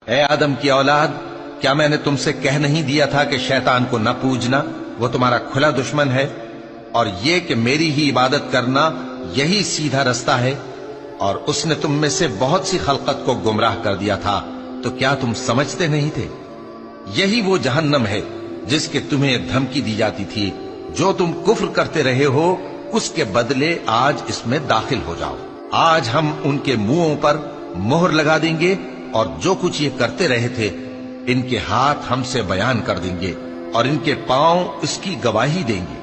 ए आदम की औलाद, क्या मैंने तुमसे कह नहीं दिया था कि शैतान को न पूजना, वो तुम्हारा खुला दुश्मन है, और ये कि मेरी ही इबादत करना यही सीधा रास्ता है। और उसने तुम में से बहुत सी खलकत को गुमराह कर दिया था, तो क्या तुम समझते नहीं थे? यही वो जहन्नम है जिसके तुम्हें धमकी दी जाती थी। जो तुम कुफ्र करते रहे हो, उसके बदले आज इसमें दाखिल हो जाओ। आज हम उनके मुंहों पर मोहर लगा देंगे, और जो कुछ ये करते रहे थे इनके हाथ हमसे बयान कर देंगे, और इनके पांव इसकी गवाही देंगे।